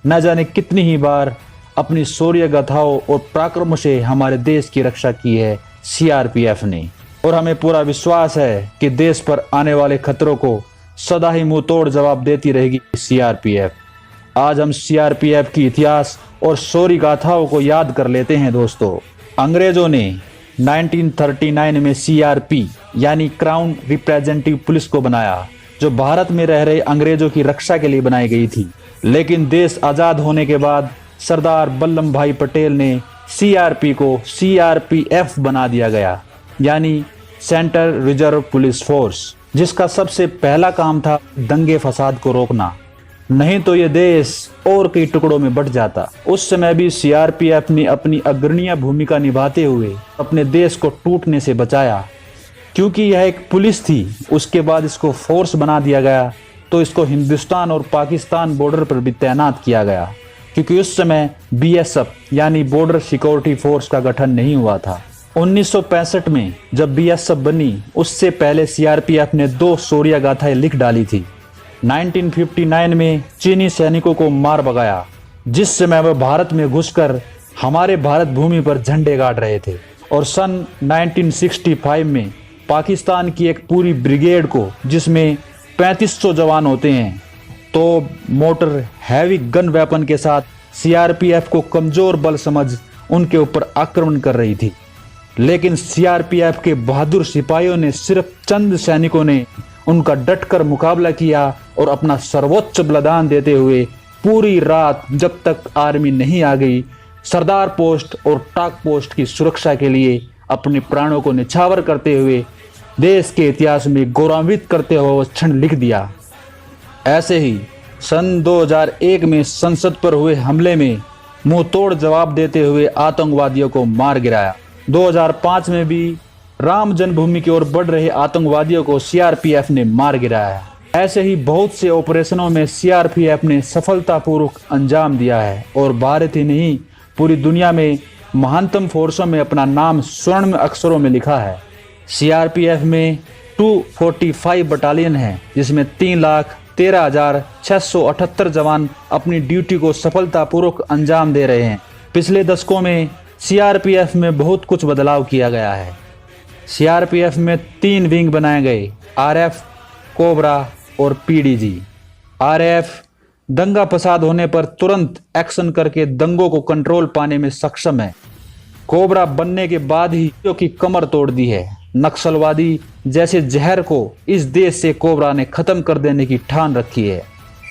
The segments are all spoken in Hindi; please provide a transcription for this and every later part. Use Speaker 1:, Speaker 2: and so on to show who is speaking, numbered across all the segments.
Speaker 1: न जाने कितनी ही बार अपनी शौर्य गाथाओं और पराक्रम से हमारे देश की रक्षा की है सीआरपीएफ ने, और हमें पूरा विश्वास है कि देश पर आने वाले खतरों को सदा ही मुंह तोड़ जवाब देती रहेगी सीआरपीएफ। आज हम सीआरपीएफ की इतिहास और शौर्य गाथाओं को याद कर लेते हैं दोस्तों। अंग्रेजों ने 1939 में सीआरपी यानी क्राउन रिप्रेजेंटेटिव पुलिस को बनाया, जो भारत में रह रहे अंग्रेजों की रक्षा के लिए बनाई गई थी। लेकिन देश आजाद होने के बाद सरदार वल्लभ भाई पटेल ने सीआरपी को सीआरपीएफ बना दिया गया, यानी सेंट्रल रिजर्व पुलिस फोर्स, जिसका सबसे पहला काम था दंगे फसाद को रोकना, नहीं तो ये देश और कई टुकड़ों में बंट जाता। उस समय भी सीआरपीएफ ने अपनी अग्रणीय भूमिका निभाते हुए अपने देश को टूटने से बचाया। क्योंकि यह एक पुलिस थी, उसके बाद इसको फोर्स बना दिया गया, तो इसको हिंदुस्तान और पाकिस्तान बॉर्डर पर भी तैनात किया गया, क्योंकि उस समय बीएसएफ यानी बॉर्डर सिक्योरिटी फोर्स का गठन नहीं हुआ था। 1965 में जब बीएसएफ बनी, उससे पहले सीआरपीएफ ने 2 शौर्य गाथाएं लिख डाली थी। 1959 में चीनी सैनिकों को मार भगाया, जिस समय वह भारत में घुसकर हमारे भारत भूमि पर झंडे गाड़ रहे थे, और सन 1965 में पाकिस्तान की एक पूरी ब्रिगेड को, जिसमें 3500 जवान होते हैं, तो मोटर हैवी गन वेपन के साथ सीआरपीएफ को कमजोर बल समझ उनके ऊपर आक्रमण कर रही थी। लेकिन सीआरपीएफ के बहादुर सिपाहियों ने, सिर्फ चंद सैनिकों ने उनका डटकर मुकाबला किया और अपना सर्वोच्च बलिदान देते हुए पूरी रात, जब तक आर्मी नहीं आ गई, सरदार पोस्ट और टाक पोस्ट की सुरक्षा के लिए अपने प्राणों को निछावर करते हुए देश के इतिहास में गौरवान्वित करते हुए वो क्षण लिख दिया। ऐसे ही सन 2001 में संसद पर हुए हमले में मुंह तोड़ जवाब देते हुए आतंकवादियों को मार गिराया। 2005 में भी राम जन्मभूमि की ओर बढ़ रहे आतंकवादियों को सीआरपीएफ ने मार गिराया। ऐसे ही बहुत से ऑपरेशनों में सीआरपीएफ ने सफलतापूर्वक अंजाम दिया है, और भारत ही नहीं पूरी दुनिया में महानतम फोर्सों में अपना नाम स्वर्ण अक्षरों में लिखा है। सीआरपीएफ में 245 बटालियन है, जिसमें 3,13,678 जवान अपनी ड्यूटी को सफलतापूर्वक अंजाम दे रहे हैं। पिछले दशकों में सीआरपीएफ में बहुत कुछ बदलाव किया गया है। सीआरपीएफ में 3 विंग बनाए गए, आरएफ, कोबरा और पीडीजी। आरएफ दंगा फसाद होने पर तुरंत एक्शन करके दंगों को कंट्रोल पाने में सक्षम है। कोबरा बनने के बाद ही की कमर तोड़ दी है। नक्सलवादी जैसे जहर को इस देश से कोबरा ने खत्म कर देने की ठान रखी है।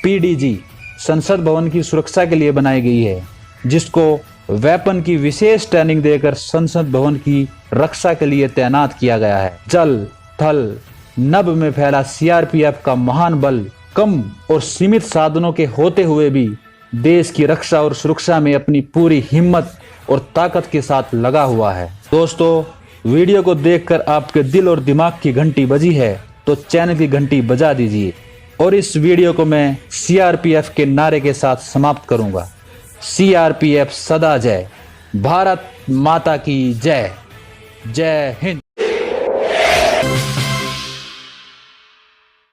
Speaker 1: पीडीजी संसद भवन की सुरक्षा के लिए बनाई गई है, जिसको वेपन की विशेष ट्रेनिंग देकर संसद भवन की रक्षा के लिए तैनात किया गया है। जल, थल, नभ में फैला सीआरपीएफ का महान बल कम और सीमित साधनों के होते हुए भी देश की रक्षा और सुरक्षा में अपनी पूरी हिम्मत और ताकत के साथ लगा हुआ है। दोस्तों, वीडियो को देखकर आपके दिल और दिमाग की घंटी बजी है तो चैनल की घंटी बजा दीजिए, और इस वीडियो को मैं सीआरपीएफ के नारे के साथ समाप्त करूंगा। सीआरपीएफ सदा जय, भारत माता की जय। जय हिंद।